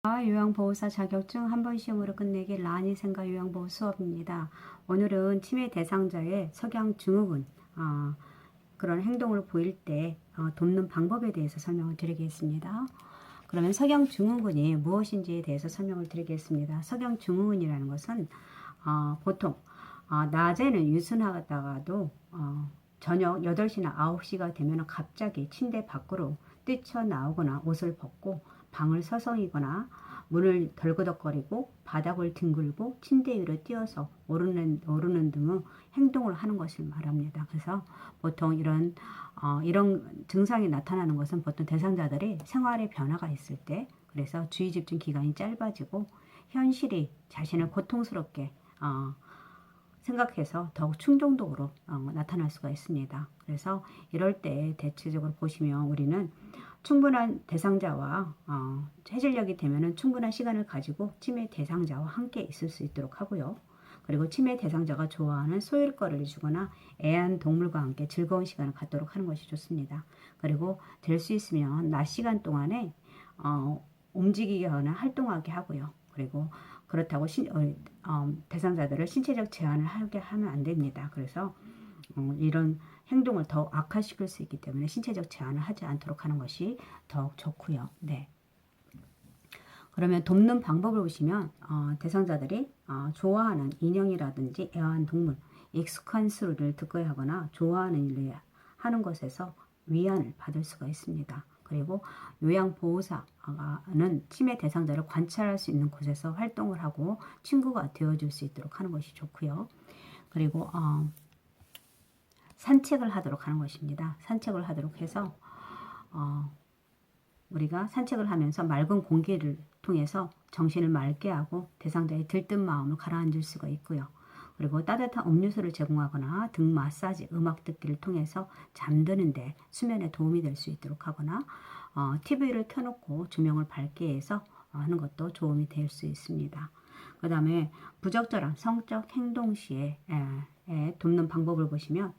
요양보호사 자격증 한 번 시험으로 끝내기 라니 생각 요양보호 수업입니다. 오늘은 치매 대상자의 석양 증후군 그런 행동을 보일 때 돕는 방법에 대해서 설명을 드리겠습니다. 그러면 석양 증후군이 무엇인지에 대해서 설명을 드리겠습니다. 석양 증후군이라는 것은 보통 낮에는 유순하다가도 저녁 8시나 9시가 되면 갑자기 침대 밖으로 뛰쳐나오거나 옷을 벗고 방을 서성이거나 문을 덜그덕거리고 바닥을 뒹굴고 침대 위로 뛰어서 오르는 등의 행동을 하는 것을 말합니다. 그래서 보통 이런 증상이 나타나는 것은 보통 대상자들이 생활에 변화가 있을 때, 그래서 주의 집중 기간이 짧아지고 현실이 자신을 고통스럽게 생각해서 더욱 충동적으로 나타날 수가 있습니다. 그래서 이럴 때 대체적으로 보시면 우리는 충분한 대상자와 해질녘이 되면은 충분한 시간을 가지고 치매 대상자와 함께 있을 수 있도록 하고요. 그리고 치매 대상자가 좋아하는 소일거리를 주거나 애완동물과 함께 즐거운 시간을 갖도록 하는 것이 좋습니다. 그리고 될 수 있으면 낮 시간 동안에 움직이게 하거나 활동하게 하고요. 그리고 그렇다고 대상자들을 신체적 제한을 하게 하면 안 됩니다. 그래서 이런 행동을 더 악화시킬 수 있기 때문에 신체적 제한을 하지 않도록 하는 것이 더욱 좋고요. 네. 그러면 돕는 방법을 보시면 대상자들이 좋아하는 인형이라든지 애완동물, 익숙한 소리를 듣고야 하거나 좋아하는 일을 하는 것에서 위안을 받을 수가 있습니다. 그리고 요양보호사는 치매 대상자를 관찰할 수 있는 곳에서 활동을 하고 친구가 되어줄 수 있도록 하는 것이 좋고요. 그리고 산책을 하도록 하는 것입니다. 산책을 하도록 해서 우리가 산책을 하면서 맑은 공기를 통해서 정신을 맑게 하고 대상자의 들뜬 마음을 가라앉을 수가 있고요. 그리고 따뜻한 음료수를 제공하거나 등 마사지, 음악 듣기를 통해서 잠드는데 수면에 도움이 될 수 있도록 하거나 TV를 켜놓고 조명을 밝게 해서 하는 것도 도움이 될 수 있습니다. 그 다음에 부적절한 성적 행동 시에 돕는 방법을 보시면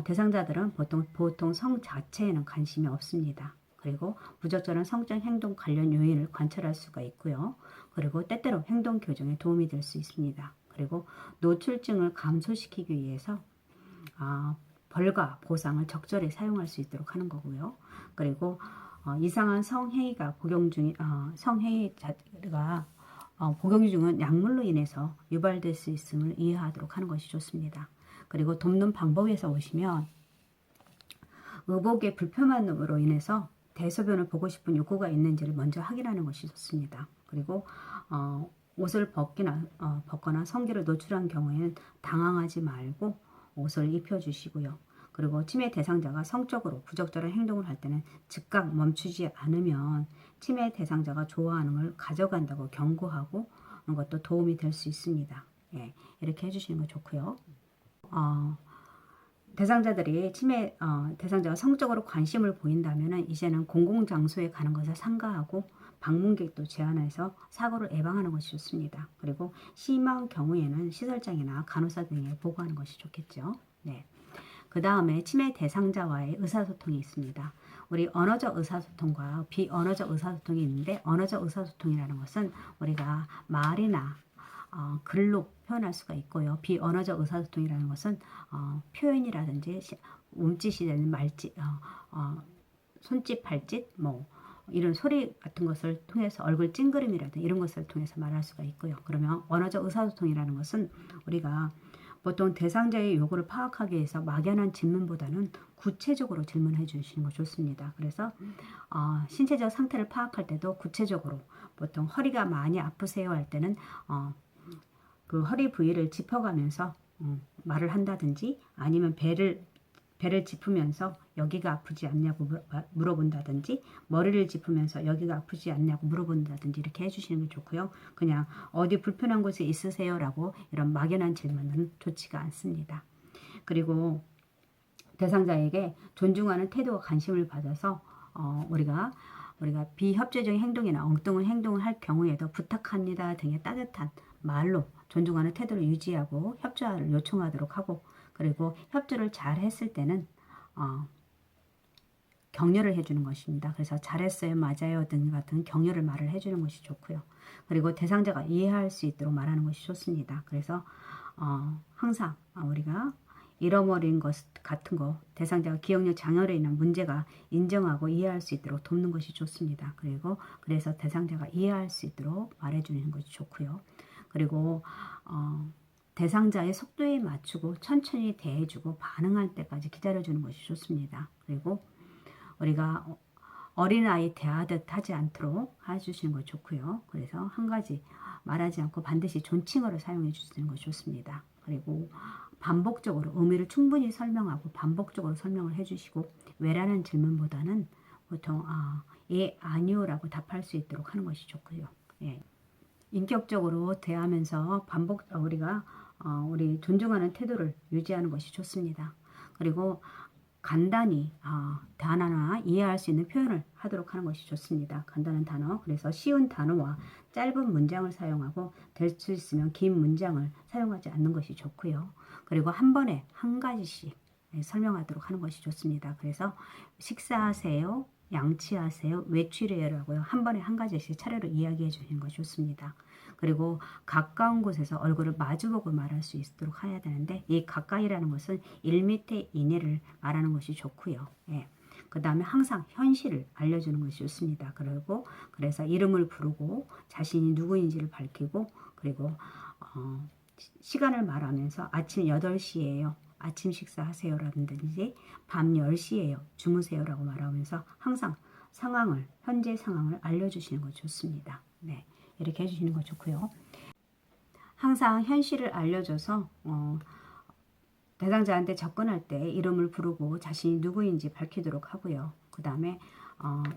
대상자들은 보통 성 자체에는 관심이 없습니다. 그리고 부적절한 성적 행동 관련 요인을 관찰할 수가 있고요. 그리고 때때로 행동 교정에 도움이 될 수 있습니다. 그리고 노출증을 감소시키기 위해서 벌과 보상을 적절히 사용할 수 있도록 하는 거고요. 그리고 이상한 성행위가 복용 중은 약물로 인해서 유발될 수 있음을 이해하도록 하는 것이 좋습니다. 그리고 돕는 방법에서 보시면 의복의 불편함으로 인해서 대소변을 보고 싶은 욕구가 있는지를 먼저 확인하는 것이 좋습니다. 그리고 옷을 벗거나 성기를 노출한 경우에는 당황하지 말고 옷을 입혀주시고요. 그리고 치매 대상자가 성적으로 부적절한 행동을 할 때는 즉각 멈추지 않으면 치매 대상자가 좋아하는 걸 가져간다고 경고하고 하는 것도 도움이 될 수 있습니다. 예, 이렇게 해주시는 거 좋고요. 대상자들이 대상자가 성적으로 관심을 보인다면 이제는 공공장소에 가는 것을 삼가하고 방문객도 제한해서 사고를 예방하는 것이 좋습니다. 그리고 심한 경우에는 시설장이나 간호사 등에 보고하는 것이 좋겠죠. 네. 그 다음에 치매 대상자와의 의사소통이 있습니다. 우리 언어적 의사소통과 비언어적 의사소통이 있는데, 언어적 의사소통이라는 것은 우리가 말이나 글로 표현할 수가 있고요. 비언어적 의사소통이라는 것은 표현이라든지 몸짓이라든지 말짓, 손짓, 발짓, 이런 소리 같은 것을 통해서 얼굴 찡그림이라든지 이런 것을 통해서 말할 수가 있고요. 그러면 언어적 의사소통이라는 것은 우리가 보통 대상자의 요구를 파악하기 위해서 막연한 질문보다는 구체적으로 질문해 주시는 거 좋습니다. 그래서 신체적 상태를 파악할 때도 구체적으로, 보통 허리가 많이 아프세요 할 때는 그 허리 부위를 짚어가면서 말을 한다든지, 아니면 배를 짚으면서 여기가 아프지 않냐고 물어본다든지, 머리를 짚으면서 여기가 아프지 않냐고 물어본다든지 이렇게 해주시는 게 좋고요. 그냥 어디 불편한 곳에 있으세요 라고 이런 막연한 질문은 좋지가 않습니다. 그리고 대상자에게 존중하는 태도와 관심을 받아서 우리가 비협조적인 행동이나 엉뚱한 행동을 할 경우에도 부탁합니다 등의 따뜻한 말로 존중하는 태도를 유지하고 협조를 요청하도록 하고, 그리고 협조를 잘 했을 때는 격려를 해주는 것입니다. 그래서 잘했어요, 맞아요 등 같은 격려를 말을 해주는 것이 좋고요. 그리고 대상자가 이해할 수 있도록 말하는 것이 좋습니다. 그래서 항상 우리가 잃어버린 것 같은 거 대상자가 기억력 장애로 인한 문제가 인정하고 이해할 수 있도록 돕는 것이 좋습니다. 그리고 그래서 대상자가 이해할 수 있도록 말해주는 것이 좋고요. 그리고 대상자의 속도에 맞추고 천천히 대해주고 반응할 때까지 기다려주는 것이 좋습니다. 그리고 우리가 어린아이 대하듯 하지 않도록 해주시는 것이 좋고요. 그래서 한 가지 말하지 않고 반드시 존칭어를 사용해 주시는 것이 좋습니다. 그리고 반복적으로 의미를 충분히 설명하고 반복적으로 설명을 해주시고 왜라는 질문보다는 보통 예, 아니요라고 답할 수 있도록 하는 것이 좋고요. 예. 인격적으로 대하면서 우리가 우리 존중하는 태도를 유지하는 것이 좋습니다. 그리고 간단히 단어나 이해할 수 있는 표현을 하도록 하는 것이 좋습니다. 간단한 단어, 그래서 쉬운 단어와 짧은 문장을 사용하고 될 수 있으면 긴 문장을 사용하지 않는 것이 좋고요. 그리고 한 번에 한 가지씩 설명하도록 하는 것이 좋습니다. 그래서 식사하세요, 양치하세요, 외출해요라고요. 한 번에 한 가지씩 차례로 이야기해 주시는 것이 좋습니다. 그리고 가까운 곳에서 얼굴을 마주보고 말할 수 있도록 해야 되는데 이 가까이라는 것은 1m 이내를 말하는 것이 좋고요. 예. 그 다음에 항상 현실을 알려주는 것이 좋습니다. 그래서 이름을 부르고 자신이 누구인지를 밝히고 그리고 시간을 말하면서 아침 8시예요. 아침 식사하세요 라든지 밤 10시예요. 주무세요라고 말하면서 항상 현재 상황을 알려주시는 것 좋습니다. 네, 이렇게 해주시는 거 좋고요. 항상 현실을 알려줘서 대상자한테 접근할 때 이름을 부르고 자신이 누구인지 밝히도록 하고요. 그 다음에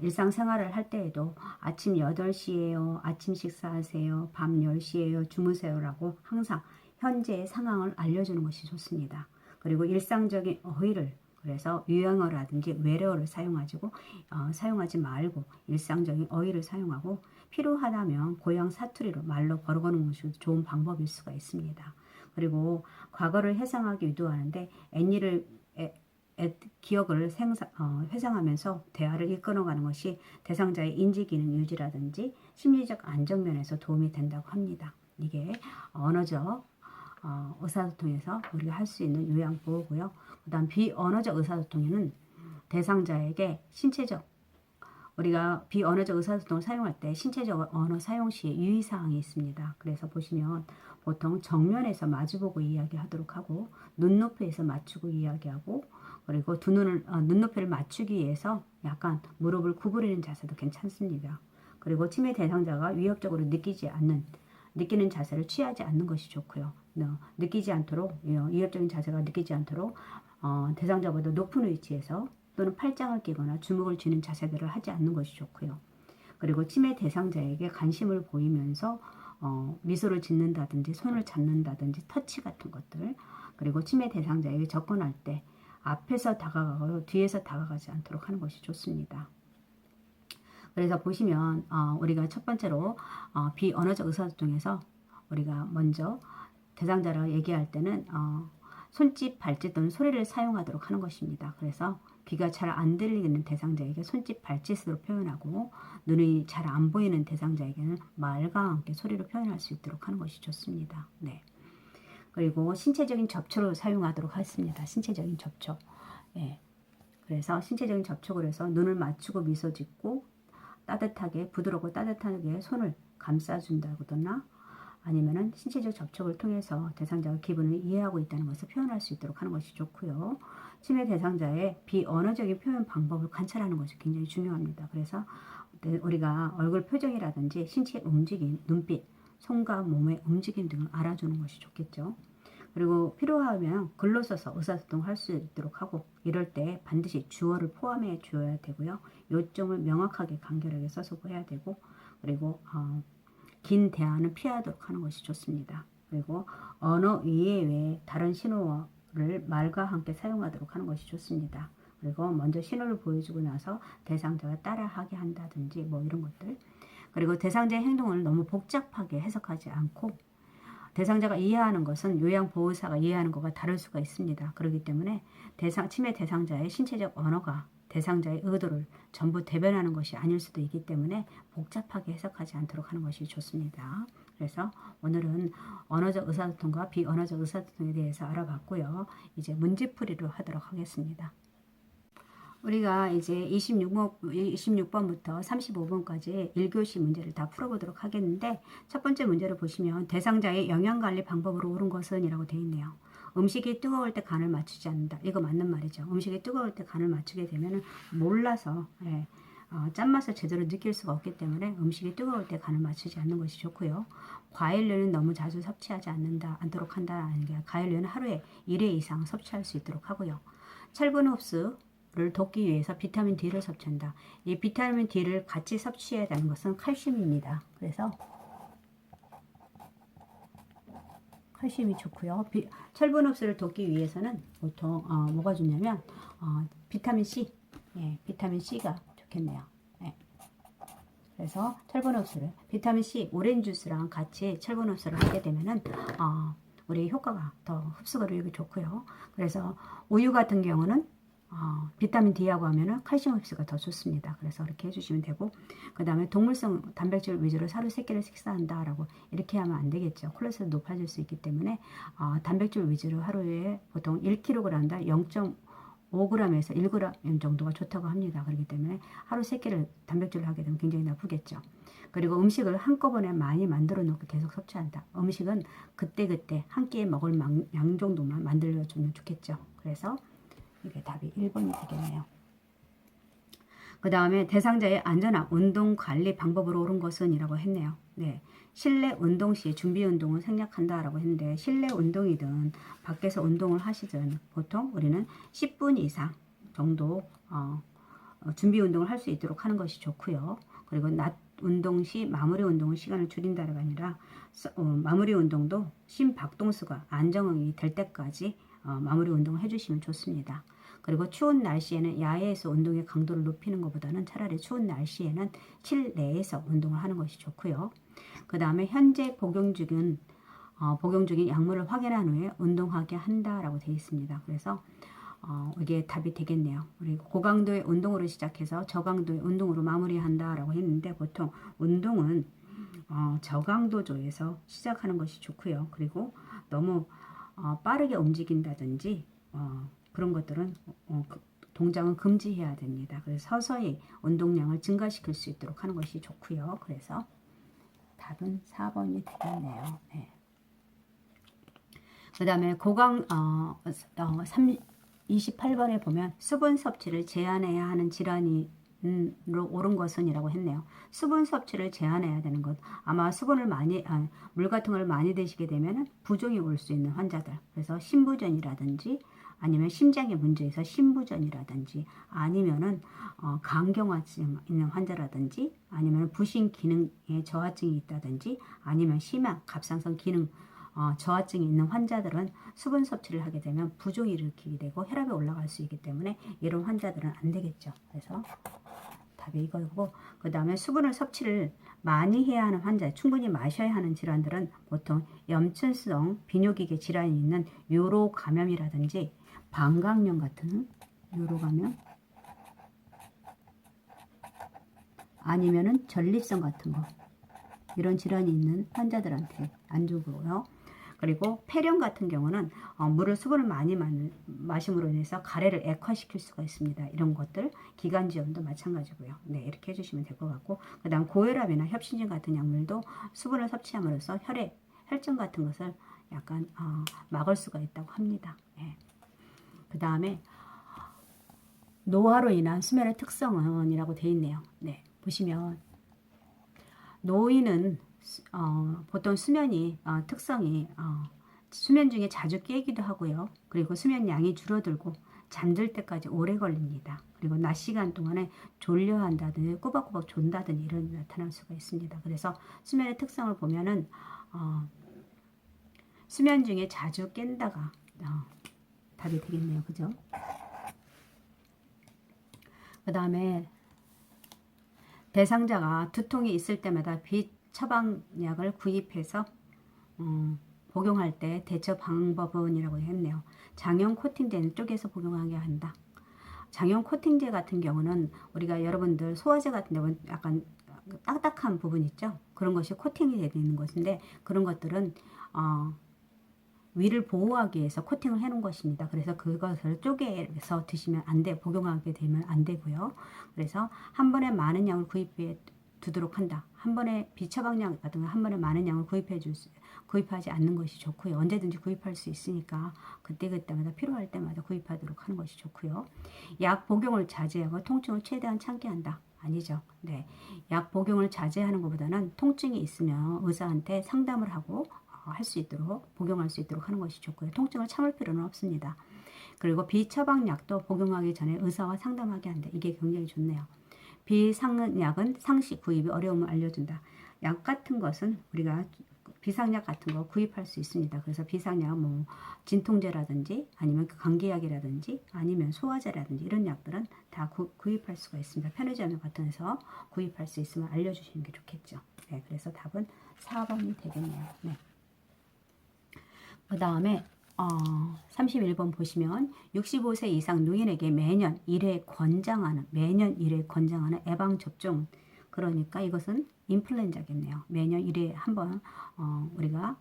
일상생활을 할 때에도 아침 8시예요. 아침 식사하세요. 밤 10시예요. 주무세요라고 항상 현재의 상황을 알려주는 것이 좋습니다. 그리고 일상적인 어휘를 그래서 유형어라든지 외래어를 사용하지 말고 일상적인 어휘를 사용하고 필요하다면 고향 사투리로 말로 걸어가는 것이 좋은 방법일 수가 있습니다. 그리고 과거를 회상하기 유도하는데 기억을 회상하면서 대화를 이끌어가는 것이 대상자의 인지기능 유지라든지 심리적 안정면에서 도움이 된다고 합니다. 이게 언어적 의사소통에서 우리가 할 수 있는 요양보호고요. 그 다음 비언어적 의사소통에는 대상자에게 우리가 비언어적 의사소통을 사용할 때 신체적 언어 사용 시에 유의사항이 있습니다. 그래서 보시면 보통 정면에서 마주보고 이야기하도록 하고 눈높이에서 맞추고 이야기하고 그리고 눈높이를 맞추기 위해서 약간 무릎을 구부리는 자세도 괜찮습니다. 그리고 치매 대상자가 위협적으로 느끼는 자세를 취하지 않는 것이 좋고요. 위협적인 자세가 느끼지 않도록 대상자보다 높은 위치에서 또는 팔짱을 끼거나 주먹을 쥐는 자세들을 하지 않는 것이 좋고요. 그리고 치매 대상자에게 관심을 보이면서 미소를 짓는다든지 손을 잡는다든지 터치 같은 것들 그리고 치매 대상자에게 접근할 때 앞에서 다가가고 뒤에서 다가가지 않도록 하는 것이 좋습니다. 그래서 보시면 우리가 첫 번째로 비언어적 의사소통에서 우리가 먼저 대상자를 얘기할 때는 손짓, 발짓 또는 소리를 사용하도록 하는 것입니다. 그래서 귀가 잘 안 들리는 대상자에게 손짓, 발짓으로 표현하고 눈이 잘 안 보이는 대상자에게는 말과 함께 소리로 표현할 수 있도록 하는 것이 좋습니다. 네. 그리고 신체적인 접촉을 사용하도록 하겠습니다. 신체적인 접촉. 예. 그래서 신체적인 접촉을 해서 눈을 맞추고 미소 짓고 부드럽고 따뜻하게 손을 감싸준다거나 아니면은 신체적 접촉을 통해서 대상자가 기분을 이해하고 있다는 것을 표현할 수 있도록 하는 것이 좋고요. 치매 대상자의 비언어적인 표현 방법을 관찰하는 것이 굉장히 중요합니다. 그래서 우리가 얼굴 표정이라든지 신체 움직임, 눈빛, 손과 몸의 움직임 등을 알아주는 것이 좋겠죠. 그리고 필요하면 글로 써서 의사소통을 할 수 있도록 하고 이럴 때 반드시 주어를 포함해 줘야 되고요. 요점을 명확하게 간결하게 써서 해야 되고 그리고 긴 대화는 피하도록 하는 것이 좋습니다. 그리고 언어 이외에 다른 신호를 말과 함께 사용하도록 하는 것이 좋습니다. 그리고 먼저 신호를 보여주고 나서 대상자가 따라하게 한다든지 뭐 이런 것들 그리고 대상자의 행동을 너무 복잡하게 해석하지 않고 대상자가 이해하는 것은 요양보호사가 이해하는 것과 다를 수가 있습니다. 그렇기 때문에 치매 대상자의 신체적 언어가 대상자의 의도를 전부 대변하는 것이 아닐 수도 있기 때문에 복잡하게 해석하지 않도록 하는 것이 좋습니다. 그래서 오늘은 언어적 의사소통과 비언어적 의사소통에 대해서 알아봤고요. 이제 문제풀이로 하도록 하겠습니다. 우리가 이제 26번부터 35번까지 1교시 문제를 다 풀어보도록 하겠는데, 첫 번째 문제를 보시면 대상자의 영양관리 방법으로 옳은 것은 이라고 되어 있네요. 음식이 뜨거울 때 간을 맞추지 않는다. 이거 맞는 말이죠. 음식이 뜨거울 때 간을 맞추게 되면 몰라서 짠맛을 제대로 느낄 수가 없기 때문에 음식이 뜨거울 때 간을 맞추지 않는 것이 좋고요. 과일류는 너무 자주 섭취하지 않도록 한다는 게, 과일류는 하루에 1회 이상 섭취할 수 있도록 하고요. 철분 흡수를 돕기 위해서 비타민 D를 섭취한다. 이 비타민 D를 같이 섭취해야 되는 것은 칼슘입니다. 그래서 칼슘이 좋고요. 철분 흡수를 돕기 위해서는 보통 뭐가 좋냐면 비타민 C, 비타민 C가 좋겠네요. 그래서 철분 흡수를 비타민 C, 오렌지 주스랑 같이 철분 흡수를 하게 되면은 우리 효과가 더 흡수가 되기 좋고요. 그래서 우유 같은 경우는 비타민 D하고 하면은 칼슘 흡수가 더 좋습니다. 그래서 이렇게 해주시면 되고, 그 다음에 동물성 단백질 위주로 하루 3끼를 식사한다라고 이렇게 하면 안 되겠죠. 콜레스테롤 높아질 수 있기 때문에 단백질 위주로 하루에 보통 1kg당 0.5g에서 1g 정도가 좋다고 합니다. 그렇기 때문에 하루 3끼를 단백질을 하게 되면 굉장히 나쁘겠죠. 그리고 음식을 한꺼번에 많이 만들어 놓고 계속 섭취한다. 음식은 그때그때 한 끼에 먹을 양 정도만 만들어주면 좋겠죠. 그래서 이게 답이 1번이 되겠네요. 그 다음에 대상자의 안전한 운동 관리 방법으로 옳은 것은 이라고 했네요. 네, 실내 운동 시 준비 운동을 생략한다 라고 했는데, 실내 운동이든 밖에서 운동을 하시든 보통 우리는 10분 이상 정도 준비 운동을 할 수 있도록 하는 것이 좋고요. 그리고 낮 운동 시 마무리 운동을 시간을 줄인다가 아니라 마무리 운동도 심박동수가 안정이 될 때까지 마무리 운동을 해주시면 좋습니다. 그리고 추운 날씨에는 야외에서 운동의 강도를 높이는 것보다는 차라리 추운 날씨에는 실내에서 운동을 하는 것이 좋고요. 그 다음에 현재 복용 중인 약물을 확인한 후에 운동하게 한다라고 되어 있습니다. 그래서 이게 답이 되겠네요. 그리고 고강도의 운동으로 시작해서 저강도의 운동으로 마무리한다라고 했는데, 보통 운동은 저강도조에서 시작하는 것이 좋고요. 그리고 너무 빠르게 움직인다든지 그런 것들은 동작은 금지해야 됩니다. 그래서 서서히 운동량을 증가시킬 수 있도록 하는 것이 좋고요. 그래서 답은 4번이 되겠네요. 네. 그 다음에 28번에 보면 수분 섭취를 제한해야 하는 질환으로 옳은 것은 이라고 했네요. 수분 섭취를 제한해야 되는 것, 아마 수분을 물 같은 걸 많이 드시게 되면 부종이 올 수 있는 환자들, 그래서 심부전이라든지 아니면 심장에 문제에서 심부전이라든지 아니면은 간경화증 있는 환자라든지 아니면 부신 기능에 저하증이 있다든지 아니면 심한 갑상선 기능 저하증이 있는 환자들은 수분 섭취를 하게 되면 부종을 일으키게 되고 혈압이 올라갈 수 있기 때문에 이런 환자들은 안 되겠죠. 그래서 답이 이거고, 그 다음에 수분을 섭취를 많이 해야 하는 환자, 충분히 마셔야 하는 질환들은 보통 염증성 비뇨기계 질환이 있는 요로 감염이라든지 방광염 같은 요로 감염, 아니면은 전립선 같은 거, 이런 질환이 있는 환자들한테 안 좋고요. 그리고 폐렴 같은 경우는 수분을 많이 마심으로 인해서 가래를 액화시킬 수가 있습니다. 이런 것들, 기관지염도 마찬가지고요. 네, 이렇게 해주시면 될 것 같고, 그 다음 고혈압이나 협심증 같은 약물도 수분을 섭취함으로써 혈증 같은 것을 약간 막을 수가 있다고 합니다. 네. 그 다음에 노화로 인한 수면의 특성은 이라고 되어 있네요. 네, 보시면 노인은 보통 수면이 특성이 수면 중에 자주 깨기도 하고요. 그리고 수면 양이 줄어들고 잠들 때까지 오래 걸립니다. 그리고 낮 시간 동안에 졸려한다든지 꾸벅꾸벅 존다든지 이런 나타날 수가 있습니다. 그래서 수면의 특성을 보면은 수면 중에 자주 깬다가 답이 되겠네요. 그죠? 그 다음에 대상자가 두통이 있을 때마다 비처방약을 구입해서 복용할 때 대처 방법은 이라고 했네요. 장염 코팅된 쪽에서 복용하게 한다. 장염 코팅제 같은 경우는 우리가 여러분들 소화제 같은 경우는 약간 딱딱한 부분 있죠. 그런 것이 코팅이 되어 있는 것인데 그런 것들은 위를 보호하기 위해서 코팅을 해 놓은 것입니다. 그래서 그것을 쪼개서 드시면 안 돼, 복용하게 되면 안 되고요. 그래서 한 번에 많은 양을 구입해 두도록 한다. 한 번에 비처방약 같은 거 한 번에 많은 양을 구입하지 않는 것이 좋고요. 언제든지 구입할 수 있으니까 그때그때마다 필요할 때마다 구입하도록 하는 것이 좋고요. 약 복용을 자제하고 통증을 최대한 참게 한다. 아니죠. 네. 약 복용을 자제하는 것보다는 통증이 있으면 의사한테 상담을 하고 할 수 있도록 복용할 수 있도록 하는 것이 좋고요. 통증을 참을 필요는 없습니다. 그리고 비처방약도 복용하기 전에 의사와 상담하게 한다. 이게 굉장히 좋네요. 비상약은 상시 구입이 어려움을 알려준다. 약 같은 것은 우리가 비상약 같은 거 구입할 수 있습니다. 그래서 비상약은 뭐 진통제라든지 아니면 감기약이라든지 아니면 소화제라든지 이런 약들은 다 구입할 수가 있습니다. 편의점 같은 데서 구입할 수 있으면 알려주시는 게 좋겠죠. 네, 그래서 답은 4번이 되겠네요. 네. 그 다음에 31번 보시면 65세 이상 노인에게 매년 1회 권장하는 예방접종, 그러니까 이것은 인플루엔자겠네요. 매년 1회 한번 우리가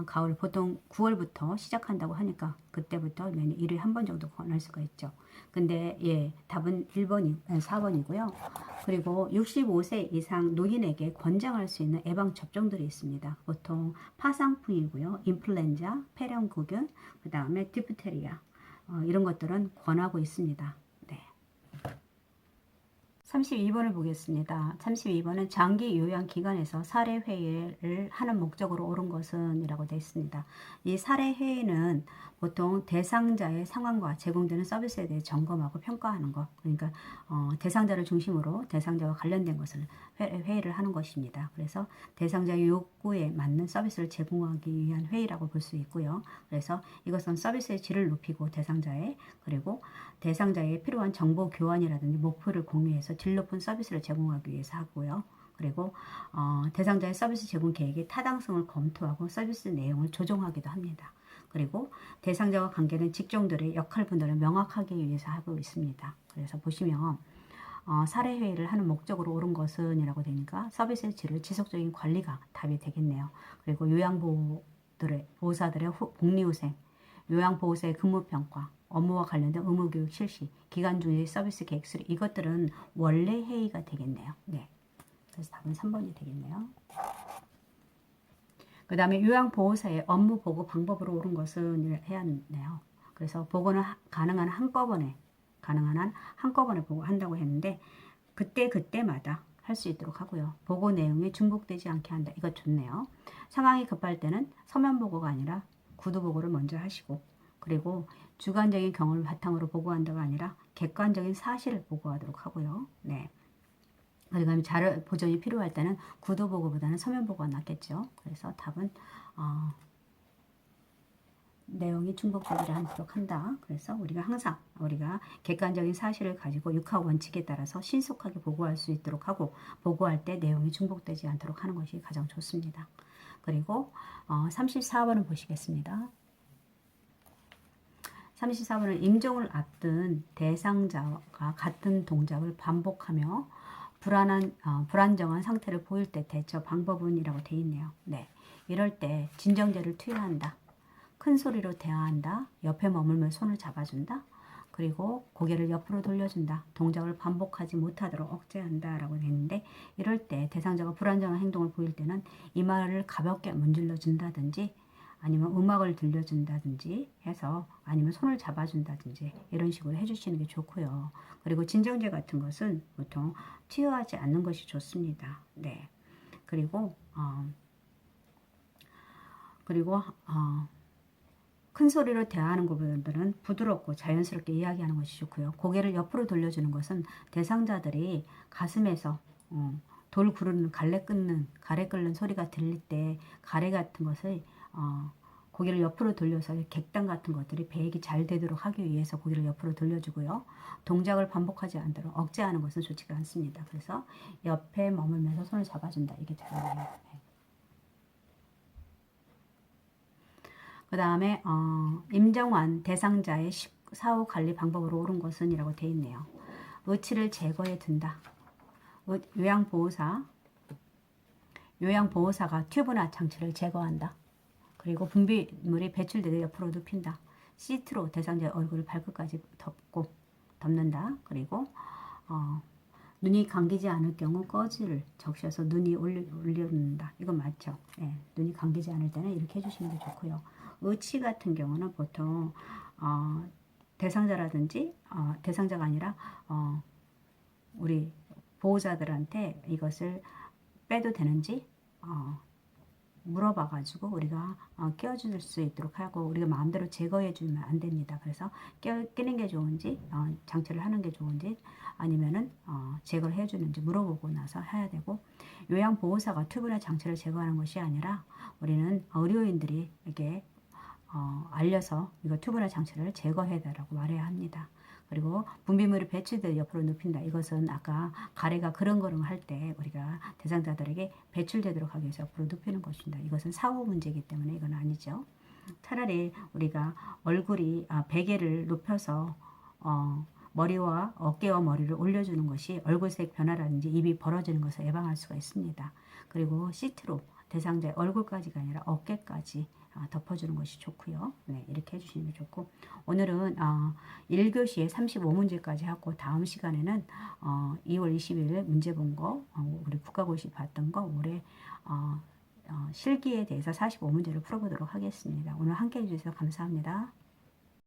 가을 보통 9월부터 시작한다고 하니까 그때부터 매년 1회 한 번 정도 권할 수가 있죠. 근데 예, 답은 4번이고요. 그리고 65세 이상 노인에게 권장할 수 있는 예방 접종들이 있습니다. 보통 파상풍이고요. 인플루엔자, 폐렴구균, 그 다음에 디프테리아 이런 것들은 권하고 있습니다. 32번을 보겠습니다. 32번은 장기 요양 기관에서 사례 회의를 하는 목적으로 옳은 것은 이라고 되어 있습니다. 이 사례 회의는 보통 대상자의 상황과 제공되는 서비스에 대해 점검하고 평가하는 것, 그러니까 대상자를 중심으로 대상자와 관련된 것을 회의를 하는 것입니다. 그래서 대상자의 욕구에 맞는 서비스를 제공하기 위한 회의라고 볼 수 있고요. 그래서 이것은 서비스의 질을 높이고 그리고 대상자의 필요한 정보 교환이라든지 목표를 공유해서 질 높은 서비스를 제공하기 위해서 하고요. 그리고 대상자의 서비스 제공 계획의 타당성을 검토하고 서비스 내용을 조정하기도 합니다. 그리고 대상자와 관계된 직종들의 역할분들을 명확하게 위해서 하고 있습니다. 그래서 보시면 사례 회의를 하는 목적으로 옳은 것은 이라고 되니까 서비스의 질을 지속적인 관리가 답이 되겠네요. 그리고 요양보호사들의 복리후생, 요양보호사의 근무평가, 업무와 관련된 의무교육 실시, 기간 중의 서비스 계획 수립, 이것들은 원래 회의가 되겠네요. 네. 그래서 답은 3번이 되겠네요. 그 다음에 요양보호사의 업무 보고 방법으로 옳은 것은 해야 하네요. 그래서 보고는 가능한 한꺼번에 보고한다고 했는데 그때마다 할 수 있도록 하고요. 보고 내용이 중복되지 않게 한다. 이거 좋네요. 상황이 급할 때는 서면 보고가 아니라 구두 보고를 먼저 하시고, 그리고 주관적인 경험을 바탕으로 보고한다가 아니라 객관적인 사실을 보고하도록 하고요. 네. 그리고 자료 보존이 필요할 때는 구두 보고보다는 서면 보고가 낫겠죠. 그래서 답은 내용이 중복되지 않도록 한다. 그래서 우리가 객관적인 사실을 가지고 육하 원칙에 따라서 신속하게 보고할 수 있도록 하고, 보고할 때 내용이 중복되지 않도록 하는 것이 가장 좋습니다. 그리고 34번을 보시겠습니다. 34번은 임종을 앞둔 대상자가 같은 동작을 반복하며 불안정한 상태를 보일 때 대처 방법은 이라고 되어 있네요. 네. 이럴 때 진정제를 투여한다. 큰 소리로 대화한다. 옆에 머물며 손을 잡아준다. 그리고 고개를 옆으로 돌려준다. 동작을 반복하지 못하도록 억제한다 라고 되는데, 이럴 때 대상자가 불안정한 행동을 보일 때는 이마를 가볍게 문질러 준다든지 아니면 음악을 들려준다든지 해서, 아니면 손을 잡아준다든지 이런 식으로 해주시는 게 좋고요. 그리고 진정제 같은 것은 보통 투여하지 않는 것이 좋습니다. 네. 그리고 큰 소리로 대화하는 것보다는 부드럽고 자연스럽게 이야기하는 것이 좋고요. 고개를 옆으로 돌려주는 것은 대상자들이 가슴에서 돌 구르는 가래 끓는 소리가 들릴 때 가래 같은 것을 고개를 옆으로 돌려서 객단 같은 것들이 배액이 잘 되도록 하기 위해서 고개를 옆으로 돌려주고요. 동작을 반복하지 않도록 억제하는 것은 좋지가 않습니다. 그래서 옆에 머물면서 손을 잡아준다. 이게 되겠네요. 그 다음에 임정환 대상자의 사후 관리 방법으로 옳은 것은 이라고 되어 있네요. 의치를 제거해 둔다. 요양보호사가 튜브나 장치를 제거한다. 그리고 분비물이 배출되게 옆으로 눕힌다. 시트로 대상자의 얼굴을 발끝까지 덮는다. 그리고 눈이 감기지 않을 경우 꺼즈를 적셔서 눈이 올려놓는다. 이건 맞죠? 네, 눈이 감기지 않을 때는 이렇게 해주시는 게 좋고요. 의치 같은 경우는 보통 대상자라든지 대상자가 아니라 우리 보호자들한테 이것을 빼도 되는지 물어봐가지고 우리가 끼워줄 수 있도록 하고 우리가 마음대로 제거해주면 안 됩니다. 그래서 끼는 게 좋은지 장치를 하는 게 좋은지 아니면은 제거를 해주는지 물어보고 나서 해야 되고 요양보호사가 튜브나 장치를 제거하는 것이 아니라 우리는 의료인들이 이렇게 알려서 이거 튜브나 장치를 제거해달라고 말해야 합니다. 그리고 분비물이 배출되어 옆으로 눕힌다. 이것은 아까 가래가 그렁그렁 할 때 우리가 대상자들에게 배출되도록 하기 위해서 옆으로 눕히는 것입니다. 이것은 사후 문제이기 때문에 이건 아니죠. 차라리 우리가 얼굴이 베개를 높여서 머리와 어깨와 머리를 올려주는 것이 얼굴색 변화라든지 입이 벌어지는 것을 예방할 수가 있습니다. 그리고 시트로 대상자의 얼굴까지가 아니라 어깨까지 덮어주는 것이 좋고요. 네, 이렇게 해주시는 게 좋고 오늘은 1교시에 35문제까지 하고 다음 시간에는 2월 20일 문제 본 거 우리 국가고시 봤던 거 올해 실기에 대해서 45문제를 풀어보도록 하겠습니다. 오늘 함께 해주셔서 감사합니다.